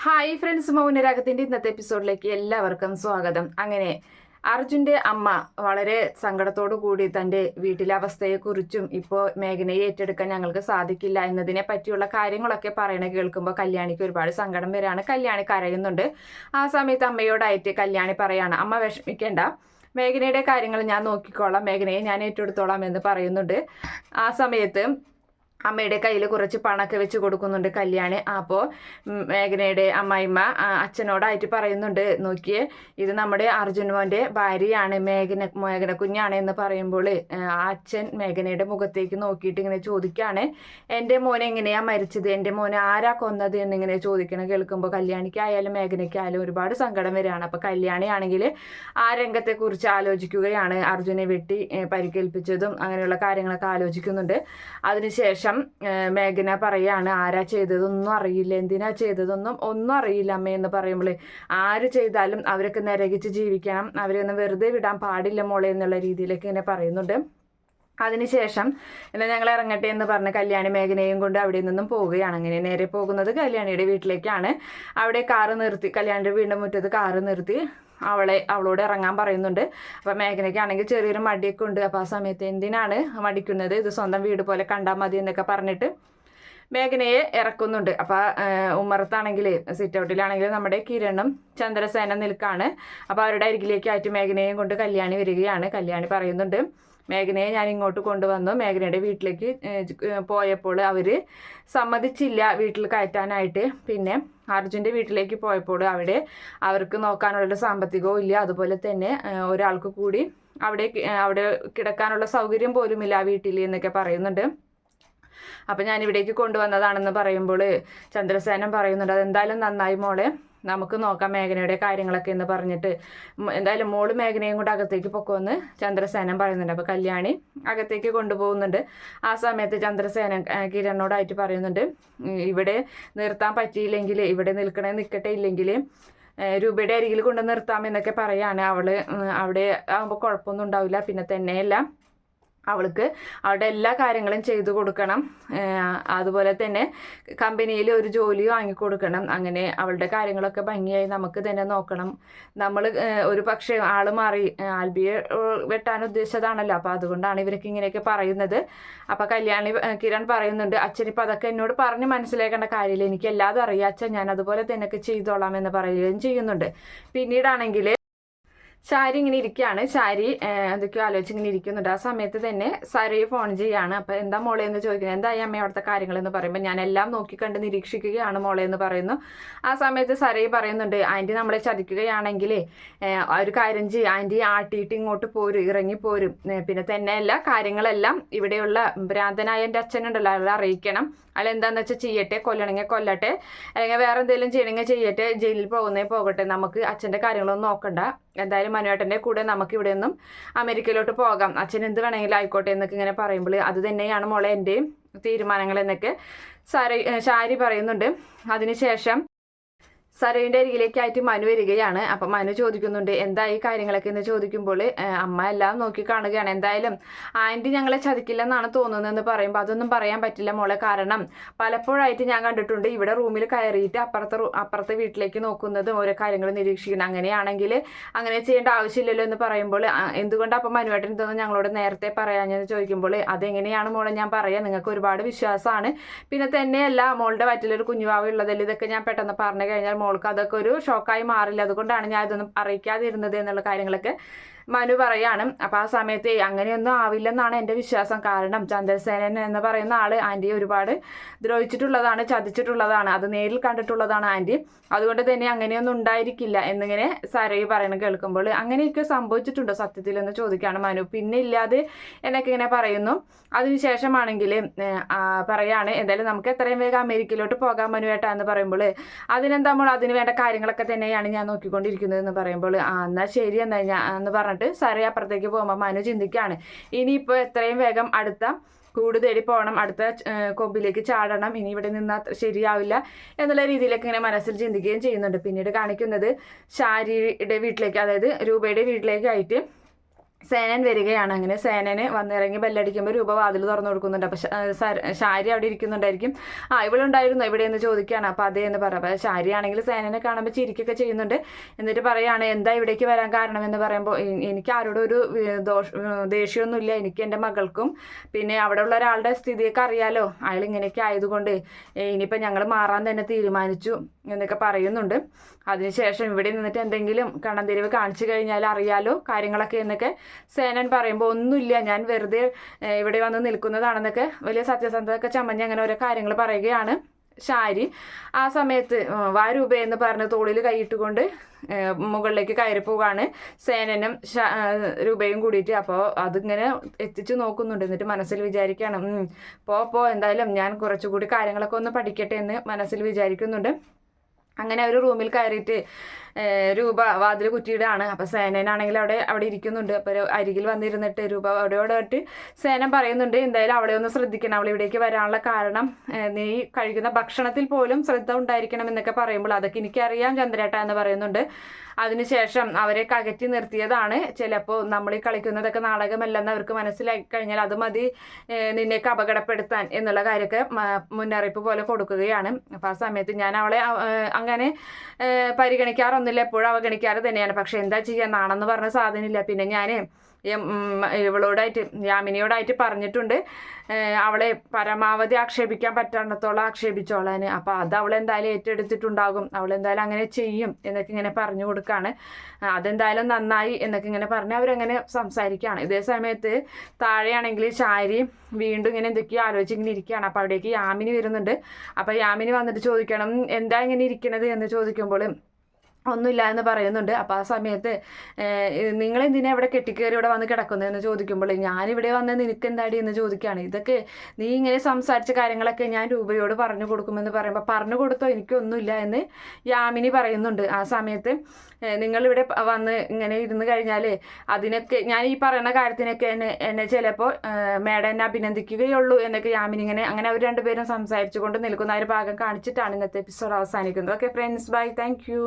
Hi friends, മൗനരാഗത്തിന്റെ ഇന്നത്തെ എപ്പിസോഡിലേക്ക് എല്ലാവർക്കും സ്വാഗതം. അങ്ങനെ അർജുന്റെ അമ്മ വളരെ സങ്കടത്തോടു കൂടി തന്റെ വീട്ടിലെ അവസ്ഥയെക്കുറിച്ചും ഇപ്പോൾ മേഘനയെ ഏറ്റെടുക്കാൻ ഞങ്ങൾക്ക് സാധിക്കില്ല എന്നതിനെ പറ്റിയുള്ള കാര്യങ്ങളൊക്കെ പറയണ കേൾക്കുമ്പോൾ കല്യാണിക്ക് ഒരുപാട് സങ്കടം വരാണ്. കല്യാണി കരയുന്നുണ്ട്. ആ സമയത്ത് അമ്മയോടായിട്ട് കല്യാണി പറയാണ്, അമ്മ വിഷമിക്കേണ്ട, മേഘനയുടെ കാര്യങ്ങൾ ഞാൻ നോക്കിക്കോളാം, മേഘനയെ ഞാൻ ഏറ്റെടുത്തോളാം എന്ന് പറയുന്നുണ്ട്. ആ സമയത്ത് അമ്മയുടെ കയ്യിൽ കുറച്ച് പണമൊക്കെ വെച്ച് കൊടുക്കുന്നുണ്ട് കല്യാണി. അപ്പോൾ മേഘനയുടെ അമ്മായിമ്മ അച്ഛനോടായിട്ട് പറയുന്നുണ്ട്, നോക്കിയേ, ഇത് നമ്മുടെ അർജുൻ മോൻ്റെ ഭാര്യയാണ്, മേഘന കുഞ്ഞാണ് എന്ന് പറയുമ്പോൾ അച്ഛൻ മേഘനയുടെ മുഖത്തേക്ക് നോക്കിയിട്ട് ഇങ്ങനെ ചോദിക്കുകയാണ്, എൻ്റെ മോനെ എങ്ങനെയാ മരിച്ചത്, എൻ്റെ മോനെ ആരാ കൊന്നത് എന്നിങ്ങനെ ചോദിക്കണം. കേൾക്കുമ്പോൾ കല്യാണിക്കായാലും മേഘനയ്ക്കായാലും ഒരുപാട് സങ്കടം വരികയാണ്. അപ്പോൾ കല്യാണിയാണെങ്കിൽ ആ രംഗത്തെക്കുറിച്ച് ആലോചിക്കുകയാണ്, അർജുനെ വെട്ടി പരിക്കേൽപ്പിച്ചതും അങ്ങനെയുള്ള കാര്യങ്ങളൊക്കെ ആലോചിക്കുന്നുണ്ട്. അതിനുശേഷം മേഘന പറയാണ്, ആരാ ചെയ്തതൊന്നും അറിയില്ല, എന്തിനാ ചെയ്തതൊന്നും ഒന്നും അറിയില്ല അമ്മ എന്ന് പറയുമ്പോൾ, ആര് ചെയ്താലും അവരൊക്കെ നരകിച്ച് ജീവിക്കണം, അവരെയൊന്നും വെറുതെ വിടാൻ പാടില്ല മോളെ എന്നുള്ള രീതിയിലേക്ക് ഇങ്ങനെ പറയുന്നുണ്ട്. അതിനുശേഷം എന്നാൽ ഞങ്ങൾ ഇറങ്ങട്ടെ എന്ന് പറഞ്ഞ് കല്യാണി മേഘനയും കൊണ്ട് അവിടെ നിന്നും പോവുകയാണ്. അങ്ങനെ നേരെ പോകുന്നത് കല്യാണിയുടെ വീട്ടിലേക്കാണ്. അവിടെ കാറ് നിർത്തി, കല്യാണിയുടെ വീടിൻ്റെ മുറ്റത്ത് കാറ് നിർത്തി അവളോട് ഇറങ്ങാൻ പറയുന്നുണ്ട്. അപ്പം മേഘനയ്ക്കാണെങ്കിൽ ചെറിയൊരു മടിയൊക്കെ ഉണ്ട്. അപ്പോൾ ആ സമയത്ത് എന്തിനാണ് മടിക്കുന്നത്, ഇത് സ്വന്തം വീട് പോലെ കണ്ടാൽ മതി എന്നൊക്കെ പറഞ്ഞിട്ട് മേഘനയെ ഇറക്കുന്നുണ്ട്. അപ്പോൾ ഉമ്മറത്താണെങ്കിൽ സിറ്റ് ഔട്ടിലാണെങ്കിൽ നമ്മുടെ കിരണും ചന്ദ്രസേന നിൽക്കാണ്. അപ്പോൾ അവരുടെ അരികിലേക്കായിട്ട് മേഘനയും കൊണ്ട് കല്യാണി വരികയാണ്. കല്യാണി പറയുന്നുണ്ട്, മേഘനയെ ഞാൻ ഇങ്ങോട്ട് കൊണ്ടുവന്നു, മേഘനയുടെ വീട്ടിലേക്ക് പോയപ്പോൾ അവർ സമ്മതിച്ചില്ല വീട്ടിൽ കയറ്റാനായിട്ട്. പിന്നെ അർജുൻ്റെ വീട്ടിലേക്ക് പോയപ്പോൾ അവർക്ക് നോക്കാനുള്ളൊരു സാമ്പത്തികവും ഇല്ല, അതുപോലെ തന്നെ ഒരാൾക്ക് കൂടി അവിടെ കിടക്കാനുള്ള സൗകര്യം പോലുമില്ല ആ വീട്ടിൽ എന്നൊക്കെ പറയുന്നുണ്ട്. അപ്പം ഞാനിവിടേക്ക് കൊണ്ടുവന്നതാണെന്ന് പറയുമ്പോൾ ചന്ദ്രസേനൻ പറയുന്നുണ്ട്, അതെന്തായാലും നന്നായി മോളെ, നമുക്ക് നോക്കാം മേഘനയുടെ കാര്യങ്ങളൊക്കെ എന്ന് പറഞ്ഞിട്ട് എന്തായാലും മോള് മേഘനയും കൂടെ അകത്തേക്ക് പൊക്കുമെന്ന് ചന്ദ്രസേനൻ പറയുന്നുണ്ട്. അപ്പോൾ കല്യാണി അകത്തേക്ക് കൊണ്ടുപോകുന്നുണ്ട്. ആ സമയത്ത് ചന്ദ്രസേനൻ കിരണോടായിട്ട് പറയുന്നുണ്ട്, ഇവിടെ നിർത്താൻ പറ്റിയില്ലെങ്കിൽ, ഇവിടെ നിൽക്കട്ടെ, ഇല്ലെങ്കിൽ രൂപയുടെ അരികിൽ കൊണ്ട് നിർത്താമെന്നൊക്കെ പറയാണ്. അവിടെ ആകുമ്പോൾ കുഴപ്പമൊന്നും ഉണ്ടാവില്ല. പിന്നെ തന്നെയല്ല, അവൾക്ക് അവളുടെ എല്ലാ കാര്യങ്ങളും ചെയ്തു കൊടുക്കണം, അതുപോലെ തന്നെ കമ്പനിയിൽ ഒരു ജോലി വാങ്ങിക്കൊടുക്കണം. അങ്ങനെ അവളുടെ കാര്യങ്ങളൊക്കെ ഭംഗിയായി നമുക്ക് തന്നെ നോക്കണം. നമ്മൾ ഒരു പക്ഷേ ആൾ മാറി ആൽബിയെ വെട്ടാൻ ഉദ്ദേശിച്ചതാണല്ലോ, അപ്പോൾ അതുകൊണ്ടാണ് ഇവരൊക്കെ ഇങ്ങനെയൊക്കെ പറയുന്നത്. അപ്പോൾ കിരൺ പറയുന്നുണ്ട്, അച്ഛനിപ്പോൾ അതൊക്കെ എന്നോട് പറഞ്ഞ് മനസ്സിലാക്കേണ്ട കാര്യമില്ല, എനിക്ക് എല്ലാതും അറിയാം അച്ഛൻ, ഞാൻ അതുപോലെ തന്നെയൊക്കെ ചെയ്തോളാം എന്ന് പറയുകയും ചെയ്യുന്നുണ്ട്. പിന്നീടാണെങ്കിൽ ശാരി ഇങ്ങനെ ഇരിക്കുകയാണ്. ശാരി എന്തൊക്കെയോ ആലോചിച്ച് ഇങ്ങനെ ഇരിക്കുന്നുണ്ട്. ആ സമയത്ത് തന്നെ സരയെ ഫോൺ ചെയ്യാണ്. അപ്പോൾ എന്താ മോളെ എന്ന് ചോദിക്കുന്നത്, എന്തായി അമ്മ അവിടുത്തെ കാര്യങ്ങളെന്ന് പറയുമ്പോൾ, ഞാൻ എല്ലാം നോക്കിക്കണ്ട് നിരീക്ഷിക്കുകയാണ് മോളെ എന്ന് പറയുന്നു. ആ സമയത്ത് സരയെ പറയുന്നുണ്ട്, ആൻറ്റി നമ്മളെ ചതിക്കുകയാണെങ്കിൽ ഒരു കാര്യം ചെയ്യും, ആൻറ്റി ആട്ടിയിട്ട് ഇങ്ങോട്ട് ഇറങ്ങിപ്പോരും. പിന്നെ തന്നെയല്ല, കാര്യങ്ങളെല്ലാം ഇവിടെയുള്ള ഭ്രാന്തനായ എൻ്റെ അച്ഛനുണ്ടല്ലോ അയാളെ അറിയിക്കണം, അയാൾ എന്താണെന്ന് വെച്ചാൽ ചെയ്യട്ടെ, കൊല്ലണമെങ്കിൽ കൊല്ലട്ടെ, അല്ലെങ്കിൽ വേറെ എന്തെങ്കിലും ചെയ്യണമെങ്കിൽ ചെയ്യട്ടെ, ജയിലിൽ പോകട്ടെ, നമുക്ക് അച്ഛൻ്റെ കാര്യങ്ങളൊന്നും നോക്കണ്ട, എന്തായാലും മനുവേട്ടൻ്റെ കൂടെ നമുക്ക് ഇവിടെ നിന്നും അമേരിക്കയിലോട്ട് പോകാം, അച്ഛൻ എന്ത് വേണമെങ്കിലും ആയിക്കോട്ടെ എന്നൊക്കെ ഇങ്ങനെ പറയുമ്പോൾ, അത് തന്നെയാണ് മോളെ എൻ്റെയും തീരുമാനങ്ങൾ എന്നൊക്കെ ശാരി പറയുന്നുണ്ട്. അതിനുശേഷം സരയുടെ അരികിലേക്കായിട്ട് മനു വരികയാണ്. അപ്പം മനു ചോദിക്കുന്നുണ്ട്, എന്തായി കാര്യങ്ങളൊക്കെ എന്ന് ചോദിക്കുമ്പോൾ അമ്മ എല്ലാം നോക്കി കാണുകയാണ്. എന്തായാലും ആൻറ്റി ഞങ്ങളെ ചതിക്കില്ലെന്നാണ് തോന്നുന്നതെന്ന് പറയുമ്പോൾ, അതൊന്നും പറയാൻ പറ്റില്ല മോളെ, കാരണം പലപ്പോഴായിട്ട് ഞാൻ കണ്ടിട്ടുണ്ട് ഇവിടെ റൂമിൽ കയറിയിട്ട് അപ്പുറത്തെ വീട്ടിലേക്ക് നോക്കുന്നതും ഓരോ കാര്യങ്ങൾ നിരീക്ഷിക്കുന്നത്. അങ്ങനെയാണെങ്കിൽ അങ്ങനെ ചെയ്യേണ്ട ആവശ്യമില്ലല്ലോ എന്ന് പറയുമ്പോൾ, എന്തുകൊണ്ട് അപ്പം മനുവേട്ടൻ ഇതൊന്നും ഞങ്ങളോട് നേരത്തെ പറയാഞ്ഞെന്ന് ചോദിക്കുമ്പോൾ, അതെങ്ങനെയാണ് മോളെ ഞാൻ പറയാം, നിങ്ങൾക്ക് ഒരുപാട് വിശ്വാസമാണ്, പിന്നെ തന്നെയല്ല മോളുടെ വറ്റിലൊരു കുഞ്ഞുവാവ ഉള്ളതല്ലേ, ഇതൊക്കെ ഞാൻ പെട്ടെന്ന് പറഞ്ഞു കഴിഞ്ഞാൽ മോൾക്ക് അതൊക്കെ ഒരു ഷോക്കായി മാറില്ല, അതുകൊണ്ടാണ് ഞാൻ ഇതൊന്നും അറിയിക്കാതിരുന്നത് എന്നുള്ള കാര്യങ്ങളൊക്കെ മനു പറയാണ്. അപ്പോൾ ആ സമയത്ത് അങ്ങനെയൊന്നും ആവില്ലെന്നാണ് എൻ്റെ വിശ്വാസം, കാരണം ചന്ദ്രസേനൻ എന്ന് പറയുന്ന ആൾ ആൻറ്റിയെ ഒരുപാട് ദ്രോഹിച്ചിട്ടുള്ളതാണ്, ചതിച്ചിട്ടുള്ളതാണ്, അത് നേരിൽ കണ്ടിട്ടുള്ളതാണ് ആൻറ്റി, അതുകൊണ്ട് തന്നെ അങ്ങനെയൊന്നും ഉണ്ടായിരിക്കില്ല എന്നിങ്ങനെ സരയ് പറയണം. കേൾക്കുമ്പോൾ അങ്ങനെയൊക്കെ സംഭവിച്ചിട്ടുണ്ടോ സത്യത്തിൽ എന്ന് ചോദിക്കുകയാണ് മനു. പിന്നെ ഇല്ലാതെ എന്നൊക്കെ ഇങ്ങനെ പറയുന്നു. അതിനുശേഷമാണെങ്കിൽ പറയാണ്, എന്തായാലും നമുക്ക് എത്രയും വേഗം അമേരിക്കയിലോട്ട് പോകാൻ മനുവേട്ടാ എന്ന് പറയുമ്പോൾ, അതിനെന്താ നമ്മൾ അതിന് വേണ്ട കാര്യങ്ങളൊക്കെ തന്നെയാണ് ഞാൻ നോക്കിക്കൊണ്ടിരിക്കുന്നത് എന്ന് പറയുമ്പോൾ, എന്നാൽ ശരി എന്നാ എന്ന് പറഞ്ഞിട്ട് സരയ് അപ്പുറത്തേക്ക് പോകുമ്പോൾ മനു ചിന്തിക്കുകയാണ്, ഇനിയിപ്പോൾ എത്രയും വേഗം അടുത്ത കൂട് തേടി പോകണം, അടുത്ത കൊമ്പിലേക്ക് ചാടണം, ഇനി ഇവിടെ നിന്നാൽ ശരിയാവില്ല എന്നുള്ള രീതിയിലൊക്കെ ഇങ്ങനെ മനസ്സിൽ ചിന്തിക്കുകയും ചെയ്യുന്നുണ്ട്. പിന്നീട് കാണിക്കുന്നത് ശാരിയുടെ വീട്ടിലേക്ക്, അതായത് രൂപയുടെ വീട്ടിലേക്കായിട്ട് സേനൻ വരികയാണ്. അങ്ങനെ സേനന് വന്നിറങ്ങി ബെല്ലടിക്കുമ്പോൾ രൂപ വാതിൽ തുറന്നു കൊടുക്കുന്നുണ്ട്. അപ്പം ശാരി അവിടെ ഇരിക്കുന്നുണ്ടായിരിക്കും. ഇവളുണ്ടായിരുന്നു എവിടെയെന്ന് ചോദിക്കുകയാണ്. അപ്പം അതേ എന്ന് പറയാം. അപ്പം ശാരി ആണെങ്കിൽ സേനനെ കാണുമ്പോൾ ചിരിക്കൊക്കെ ചെയ്യുന്നുണ്ട്. എന്നിട്ട് പറയുകയാണ് എന്താ ഇവിടേക്ക് വരാൻ കാരണം എന്ന് പറയുമ്പോൾ എനിക്ക് ആരോടും ഒരു ദേഷ്യമൊന്നുമില്ല. എനിക്ക് എൻ്റെ മകൾക്കും പിന്നെ അവിടെ ഉള്ള ഒരാളുടെ സ്ഥിതിയൊക്കെ അറിയാലോ, അയാൾ ഇങ്ങനെയൊക്കെ ആയതുകൊണ്ട് ഇനിയിപ്പോൾ ഞങ്ങൾ മാറാൻ തന്നെ തീരുമാനിച്ചു എന്നൊക്കെ പറയുന്നുണ്ട്. അതിനുശേഷം ഇവിടെ നിന്നിട്ട് എന്തെങ്കിലും കണ്ണന്തിരിവ് കാണിച്ചു കഴിഞ്ഞാൽ അറിയാലോ കാര്യങ്ങളൊക്കെ എന്നൊക്കെ സേനൻ പറയുമ്പോൾ ഒന്നുമില്ല, ഞാൻ വെറുതെ ഇവിടെ വന്ന് നിൽക്കുന്നതാണെന്നൊക്കെ വലിയ സത്യസന്ധതൊക്കെ ചമഞ്ഞ് അങ്ങനെ ഓരോ കാര്യങ്ങൾ പറയുകയാണ് ശാരി. ആ സമയത്ത് വാ രൂപ എന്ന് പറഞ്ഞ് തോളിൽ കൈയിട്ടുകൊണ്ട് മുകളിലേക്ക് കയറി പോവുകയാണ് സേനനും രൂപയും കൂടിയിട്ട്. അപ്പോൾ അതിങ്ങനെ എത്തിച്ചു നോക്കുന്നുണ്ട്. എന്നിട്ട് മനസ്സിൽ വിചാരിക്കുകയാണ് പോ എന്തായാലും ഞാൻ കുറച്ചുകൂടി കാര്യങ്ങളൊക്കെ ഒന്ന് പഠിക്കട്ടെ എന്ന് മനസ്സിൽ വിചാരിക്കുന്നുണ്ട്. അങ്ങനെ ഒരു റൂമിൽ കയറിയിട്ട് രൂപ വാതിൽ കുറ്റിയിടാണ്. അപ്പോൾ സേനനാണെങ്കിൽ അവിടെ ഇരിക്കുന്നുണ്ട്. അപ്പോൾ അരികിൽ വന്നിരുന്നിട്ട് രൂപ അവിടെയോടായിട്ട് സേനൻ പറയുന്നുണ്ട് എന്തായാലും അവളെ ഒന്ന് ശ്രദ്ധിക്കണം, അവൾ ഇവിടേക്ക് വരാനുള്ള കാരണം നീ കഴിക്കുന്ന ഭക്ഷണത്തിൽ പോലും ശ്രദ്ധ ഉണ്ടായിരിക്കണം എന്നൊക്കെ പറയുമ്പോൾ അതൊക്കെ എനിക്കറിയാം ചന്ദ്രേട്ട എന്ന് പറയുന്നുണ്ട്. അതിനുശേഷം അവരെ അകറ്റി നിർത്തിയതാണ്. ചിലപ്പോൾ നമ്മൾ ഈ കളിക്കുന്നതൊക്കെ നാടകമല്ലെന്ന് അവർക്ക് മനസ്സിലാക്കി കഴിഞ്ഞാൽ അത് മതി നിന്നെയൊക്കെ അപകടപ്പെടുത്താൻ എന്നുള്ള കാര്യമൊക്കെ മുന്നറിയിപ്പ് പോലെ കൊടുക്കുകയാണ്. അപ്പോൾ ആ സമയത്ത് ഞാൻ അവളെ അങ്ങനെ പരിഗണിക്കാറൊന്നുമില്ല, എപ്പോഴും അവഗണിക്കാറ് തന്നെയാണ്. പക്ഷെ എന്താ ചെയ്യാൻ, നാണെന്ന് പറഞ്ഞ സാധനമില്ല. പിന്നെ ഞാൻ ഇവളോടായിട്ട് യാമിനിയോടായിട്ട് പറഞ്ഞിട്ടുണ്ട് അവളെ പരമാവധി ആക്ഷേപിക്കാൻ പറ്റാണ്ടത്തോളം ആക്ഷേപിച്ചോളാൻ. അപ്പോൾ അത് അവളെന്തായാലും ഏറ്റെടുത്തിട്ടുണ്ടാകും, അവളെന്തായാലും അങ്ങനെ ചെയ്യും എന്നൊക്കെ ഇങ്ങനെ പറഞ്ഞു കൊടുക്കുകയാണ്. അതെന്തായാലും നന്നായി എന്നൊക്കെ ഇങ്ങനെ പറഞ്ഞ് അവരങ്ങനെ സംസാരിക്കുകയാണ്. ഇതേ സമയത്ത് താഴെയാണെങ്കിൽ ശാരി വീണ്ടും ഇങ്ങനെ എന്തൊക്കെയോ ആലോചിച്ചിങ്ങനെ ഇരിക്കുകയാണ്. അപ്പോൾ അവിടേക്ക് യാമിനി വരുന്നുണ്ട്. അപ്പോൾ യാമിനി വന്നിട്ട് ചോദിക്കണം എന്താ ഇങ്ങനെ ഇരിക്കണത് എന്ന് ചോദിക്കുമ്പോൾ ഒന്നുമില്ല എന്ന് പറയുന്നുണ്ട്. അപ്പോൾ ആ സമയത്ത് നിങ്ങളെന്തിനാ ഇവിടെ കെട്ടിക്കയറി ഇവിടെ വന്ന് കിടക്കുന്നതെന്ന് ചോദിക്കുമ്പോൾ ഞാനിവിടെ വന്ന് നിനക്കെന്താടി എന്ന് ചോദിക്കുകയാണ്. ഇതൊക്കെ നീ ഇങ്ങനെ സംസാരിച്ച കാര്യങ്ങളൊക്കെ ഞാൻ രൂപയോട് പറഞ്ഞു കൊടുക്കുമെന്ന് പറയുമ്പോൾ പറഞ്ഞു കൊടുത്തോ എനിക്കൊന്നുമില്ല എന്ന് യാമിനി പറയുന്നുണ്ട്. ആ സമയത്ത് നിങ്ങളിവിടെ വന്ന് ഇങ്ങനെ ഇരുന്ന് കഴിഞ്ഞാൽ അതിനൊക്കെ ഞാൻ ഈ പറയുന്ന കാര്യത്തിനൊക്കെ എന്നെ ചിലപ്പോൾ മേഡം എന്നെ അഭിനന്ദിക്കുകയുള്ളൂ എന്നൊക്കെ യാമിനി അങ്ങനെ അവർ രണ്ടുപേരും സംസാരിച്ചു കൊണ്ട് നിൽക്കുന്ന ഒരു ഭാഗം കാണിച്ചിട്ടാണ് ഇന്നത്തെ എപ്പിസോഡ് അവസാനിക്കുന്നത്. Okay friends, bye, thank U.